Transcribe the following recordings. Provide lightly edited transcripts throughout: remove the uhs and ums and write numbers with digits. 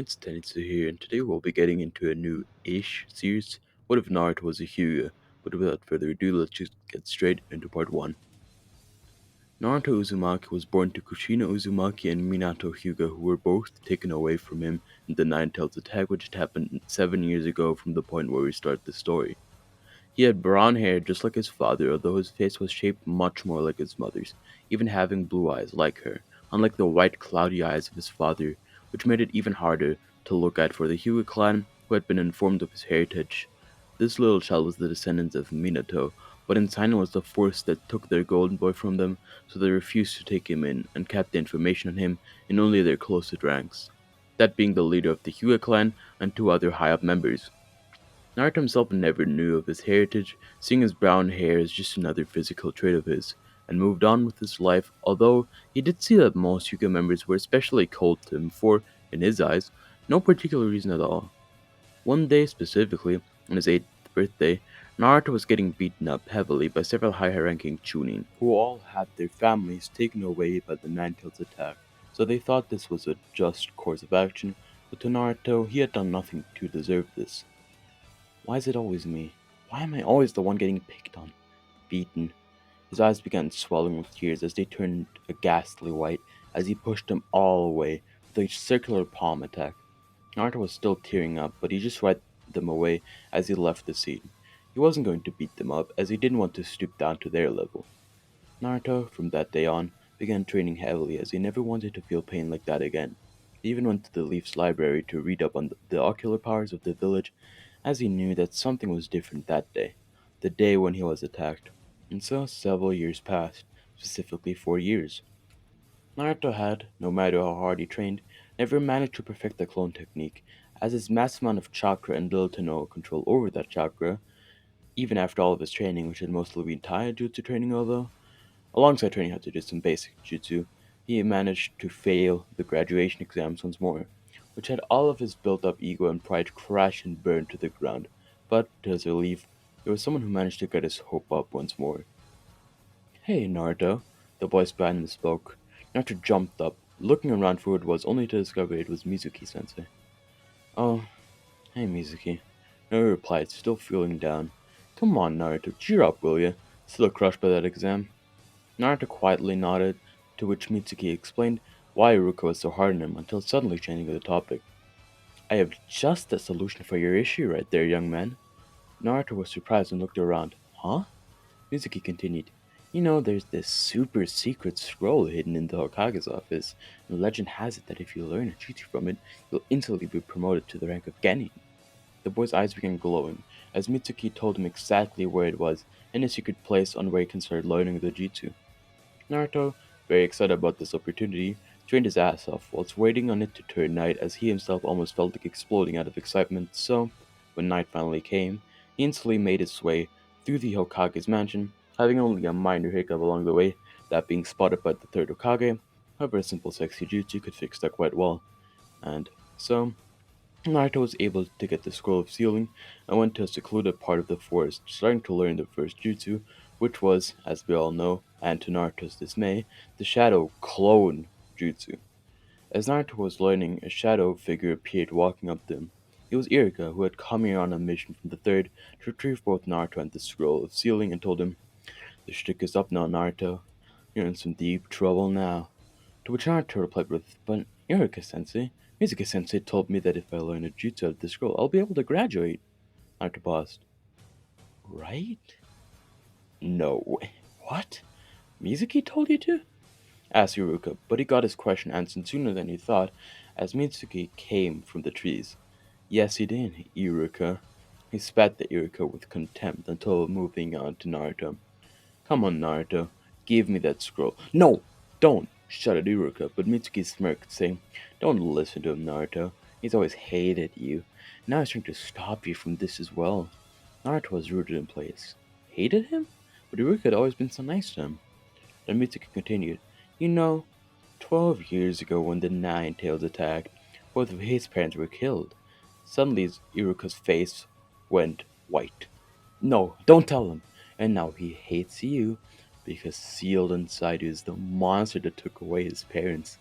it's Tenitzu here, and today we'll be getting into a new-ish series, What If Naruto Was a Hyuga? But without further ado, let's just get straight into part 1. Naruto Uzumaki was born to Kushina Uzumaki and Minato Hyuga, who were both taken away from him in the Nine-Tails attack, which had happened 7 years ago from the point where we start the story. He had brown hair just like his father, although his face was shaped much more like his mother's, even having blue eyes like her, unlike the white cloudy eyes of his father, which made it even harder to look at for the Hyuga clan, who had been informed of his heritage. This little child was the descendant of Minato, but inside was the force that took their golden boy from them, so they refused to take him in and kept the information on him in only their closest ranks, that being the leader of the Hyuga clan and two other high-up members. Naruto himself never knew of his heritage, seeing his brown hair as just another physical trait of his, and moved on with his life, although he did see that most Hyuga members were especially cold to him for, in his eyes, no particular reason at all. One day specifically, on his 8th birthday, Naruto was getting beaten up heavily by several high-ranking Chunin, who all had their families taken away by the Nine-Tails attack, so they thought this was a just course of action, but to Naruto, he had done nothing to deserve this. Why is it always me? Why am I always the one getting picked on? Beaten. His eyes began swelling with tears as they turned a ghastly white as he pushed them all away with a circular palm attack. Naruto was still tearing up, but he just wiped them away as he left the scene. He wasn't going to beat them up, as he didn't want to stoop down to their level. Naruto, from that day on, began training heavily as he never wanted to feel pain like that again. He even went to the Leaf's library to read up on the ocular powers of the village, as he knew that something was different that day, the day when he was attacked. And so several years passed, specifically 4 years. Naruto had, no matter how hard he trained, never managed to perfect the clone technique, as his massive amount of chakra and little to no control over that chakra, even after all of his training, which had mostly been taijutsu training although, alongside training how to do some basic jutsu, he managed to fail the graduation exams once more, which had all of his built up ego and pride crash and burn to the ground. But, to his relief, there was someone who managed to get his hope up once more. Hey, Naruto, the voice behind him spoke. Naruto jumped up, looking around for who it was, only to discover it was Mizuki sensei. Oh, hey, Mizuki. Naruto replied, still feeling down. Come on, Naruto, cheer up, will ya? Still crushed by that exam? Naruto quietly nodded, to which Mitsuki explained why Iruka was so hard on him until suddenly changing the topic. I have just the solution for your issue right there, young man. Naruto was surprised and looked around. Huh? Mitsuki continued. You know, there's this super secret scroll hidden in the Hokage's office, and legend has it that if you learn a jutsu from it, you'll instantly be promoted to the rank of Genin. The boy's eyes began glowing, as Mitsuki told him exactly where it was, and a secret place on where he can start learning the jutsu. Naruto, very excited about this opportunity, trained his ass off whilst waiting on it to turn night as he himself almost felt like exploding out of excitement, so, when night finally came, he instantly made his way through the Hokage's mansion, having only a minor hiccup along the way, that being spotted by the third Hokage. However, a simple sexy jutsu could fix that quite well, and so Naruto was able to get the Scroll of Sealing and went to a secluded part of the forest, starting to learn the first jutsu, which was, as we all know, and to Naruto's dismay, the Shadow Clone Jutsu. As Naruto was learning, a shadow figure appeared walking up to him. It was Iruka, who had come here on a mission from the third to retrieve both Naruto and the Scroll of Sealing, and told him, the shtick is up now, Naruto. You're in some deep trouble now. To which Naruto replied with, but Iruka-sensei, Mizuki-sensei told me that if I learn a jutsu out of the scroll, I'll be able to graduate. Naruto paused. Right? No way. What? Mizuki told you to? Asked Iruka, but he got his question answered sooner than he thought, as Mitsuki came from the trees. Yes, he did, Iruka. He spat at Iruka with contempt until moving on to Naruto. Come on, Naruto. Give me that scroll. No! Don't! Shouted Iruka, but Mitsuki smirked, saying, don't listen to him, Naruto. He's always hated you. Now he's trying to stop you from this as well. Naruto was rooted in place. Hated him? But Iruka had always been so nice to him. Then Mitsuki continued, you know, 12 years ago when the Nine-Tails attacked, both of his parents were killed. Suddenly Iruka's face went white. No, don't tell him. And now he hates you because sealed inside you is the monster that took away his parents.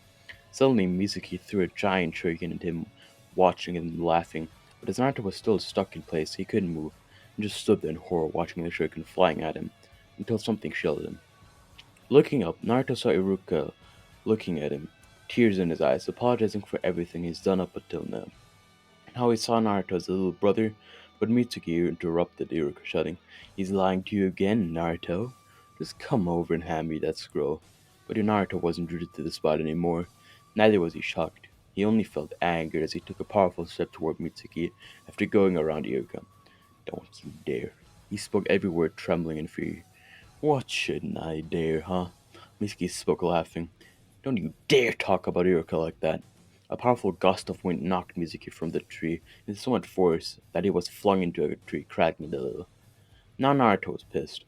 Suddenly Mizuki threw a giant shuriken at him, watching and laughing, but as Naruto was still stuck in place, he couldn't move, and just stood there in horror watching the shuriken flying at him, until something shielded him. Looking up, Naruto saw Iruka looking at him, tears in his eyes, apologizing for everything he's done up until now. And how he saw Naruto as a little brother, but Mitsuki interrupted Iruka, shouting, "He's lying to you again, Naruto. Just come over and hand me that scroll." But Naruto wasn't rooted to the spot anymore. Neither was he shocked. He only felt angered as he took a powerful step toward Mitsuki after going around Iruka. "Don't you dare." He spoke every word trembling in fear. "What shouldn't I dare, huh?" Mitsuki spoke laughing. "Don't you dare talk about Iruka like that." A powerful gust of wind knocked Mizuki from the tree with so much force that he was flung into a tree, cracking it a little. Now Naruto was pissed.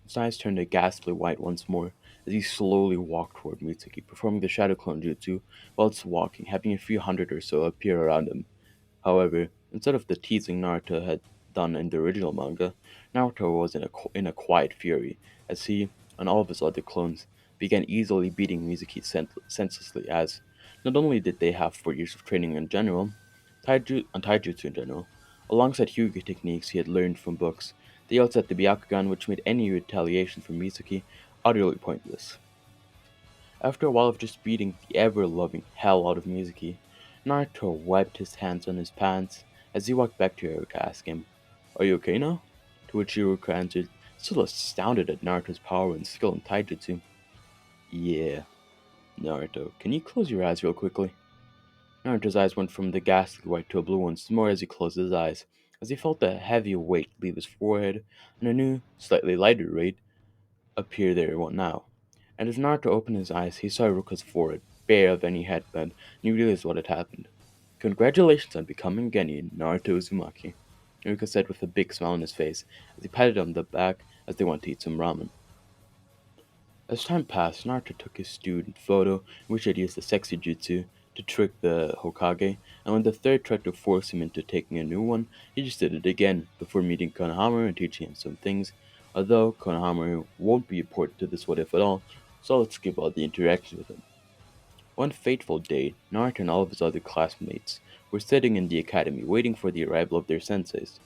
His eyes turned a ghastly white once more as he slowly walked toward Mitsuki, performing the Shadow Clone Jutsu whilst walking, having a few hundred or so appear around him. However, instead of the teasing Naruto had done in the original manga, Naruto was in a quiet fury as he and all of his other clones began easily beating Mizuki senselessly. As not only did they have 4 years of training in general, taijutsu in general, alongside Hyuga techniques he had learned from books, they also had the Byakugan, which made any retaliation from Mizuki utterly pointless. After a while of just beating the ever-loving hell out of Mizuki, Naruto wiped his hands on his pants as he walked back to Iruka, asking him, "Are you okay now?" To which Iruka answered, still astounded at Naruto's power and skill in taijutsu, "Yeah, Naruto, can you close your eyes real quickly?" Naruto's eyes went from the ghastly white to a blue once more as he closed his eyes, as he felt a heavy weight leave his forehead and a new, slightly lighter weight appear there now. And as Naruto opened his eyes, he saw Iruka's forehead, bare of any headband, and he realized what had happened. "Congratulations on becoming Genin, Naruto Uzumaki," Iruka said with a big smile on his face as he patted him on the back as they went to eat some ramen. As time passed, Naruto took his student photo, in which he had used the sexy jutsu to trick the Hokage, and when the third tried to force him into taking a new one, he just did it again, before meeting Konohamaru and teaching him some things, although Konohamaru won't be important to this what if at all, so let's skip all the interactions with him. One fateful day, Naruto and all of his other classmates were sitting in the academy waiting for the arrival of their senseis.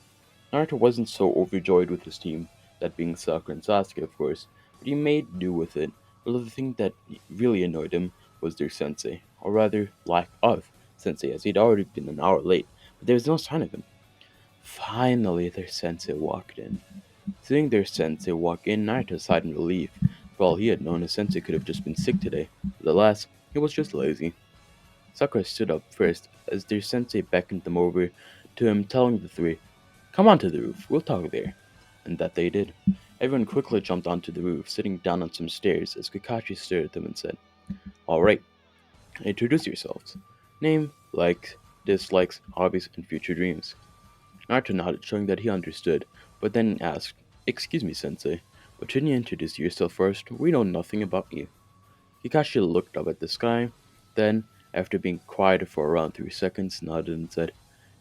Naruto wasn't so overjoyed with his team, that being Sakura and Sasuke, of course, but he made do with it. But the thing that really annoyed him was their sensei, or rather, lack of sensei, as he'd already been an hour late, but there was no sign of him. Finally, their sensei walked in. Seeing their sensei walk in, Naruto sighed in relief. For all he had known, his sensei could have just been sick today, but alas, he was just lazy. Sakura stood up first as their sensei beckoned them over to him, telling the three, "Come onto the roof, we'll talk there." And that they did. Everyone quickly jumped onto the roof, sitting down on some stairs as Kakashi stared at them and said, "Alright, introduce yourselves. Name, likes, dislikes, hobbies, and future dreams." Naruto nodded, showing that he understood, but then asked, "Excuse me, sensei, but shouldn't you introduce yourself first? We know nothing about you." Kakashi looked up at the sky, then, after being quiet for around 3 seconds, nodded and said,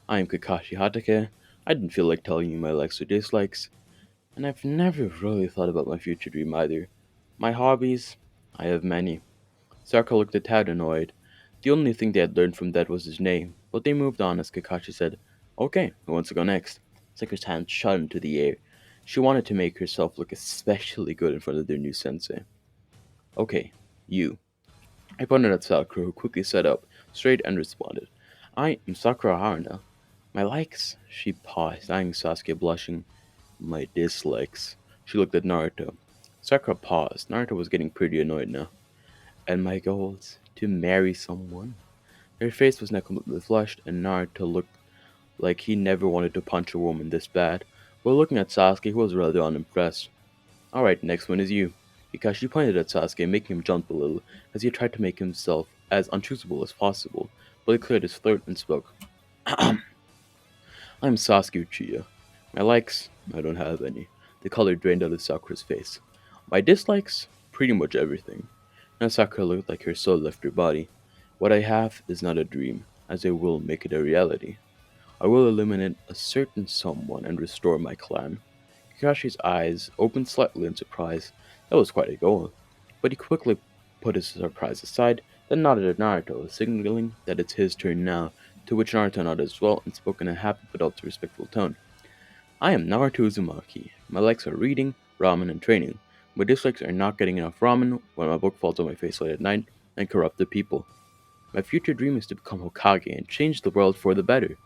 "I am Kakashi Hatake. I didn't feel like telling you my likes or dislikes, and I've never really thought about my future dream either. My hobbies? I have many." Sakura looked a tad annoyed. The only thing they had learned from that was his name, but they moved on as Kakashi said, "Okay, who wants to go next?" Sakura's hand shot into the air. She wanted to make herself look especially good in front of their new sensei. "Okay, you." I pointed at Sakura, who quickly sat up, straight, and responded, "I am Sakura Haruna. My likes?" She paused, eyeing Sasuke, blushing. "My dislikes." She looked at Naruto. Sakura paused. Naruto was getting pretty annoyed now. "And my goals? To marry someone?" Her face was now completely flushed, and Naruto looked like he never wanted to punch a woman this bad. But looking at Sasuke, he was rather unimpressed. "Alright, next one is you." Kakashi pointed at Sasuke, making him jump a little, as he tried to make himself as unchoosable as possible, but he cleared his throat and spoke. "I'm Sasuke Uchiha. My likes? I don't have any." The color drained out of Sakura's face. "My dislikes? Pretty much everything." Now Sakura looked like her soul left her body. "What I have is not a dream, as I will make it a reality. I will eliminate a certain someone and restore my clan." Kakashi's eyes opened slightly in surprise. That was quite a goal. But he quickly put his surprise aside, then nodded at Naruto, signaling that it's his turn now To which Naruto nodded as well and spoke in a happy but also respectful tone. I am Naruto Uzumaki. My likes are reading, ramen, and training. My dislikes are not getting enough ramen when my book falls on my face late at night and corrupt the people. My future dream is to become Hokage and change the world for the better.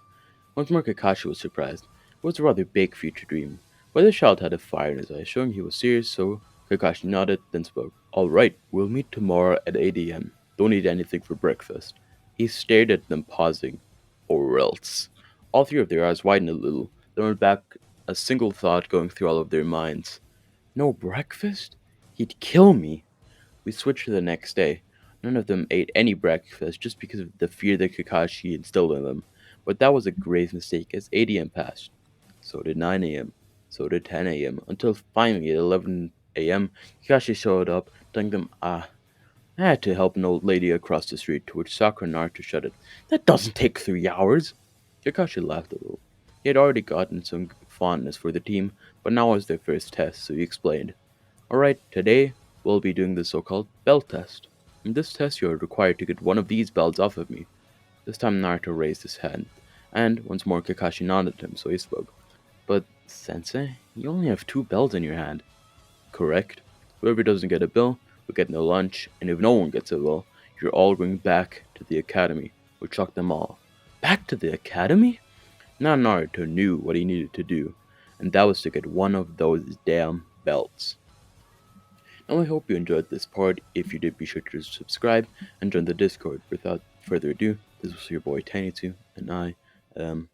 Once more Kakashi was surprised. It was a rather big future dream, but the child had a fire in his eyes, showing he was serious, so Kakashi nodded, then spoke. Alright, we'll meet tomorrow at 8 a.m. Don't eat anything for breakfast. He stared at them, pausing. Or else. All three of their eyes widened a little, then went back, a single thought going through all of their minds. No breakfast? He'd kill me. We switched to the next day. None of them ate any breakfast just because of the fear that Kakashi instilled in them. But that was a grave mistake as 8 a.m. passed. So did 9 a.m. So did 10 a.m. Until finally at 11 a.m. Kakashi showed up, telling them, I had to help an old lady across the street, to which Sakura and Naruto shouted, That doesn't take 3 hours! Kakashi laughed a little. He had already gotten some fondness for the team, but now was their first test, so he explained. Alright, today we'll be doing the so-called belt test. In this test you are required to get one of these belts off of me. This time Naruto raised his hand, and once more Kakashi nodded at him, so he spoke. But, Sensei, you only have 2 bells in your hand. Correct. Whoever doesn't get a bell will get no lunch, and if no one gets a bell, you're all going back to the academy, which shocked them all. Back to the academy? Now Naruto knew what he needed to do, and that was to get one of those damn belts. Now I hope you enjoyed this part. If you did, be sure to subscribe and join the Discord. Without further ado, this was your boy Tenitzu, and I am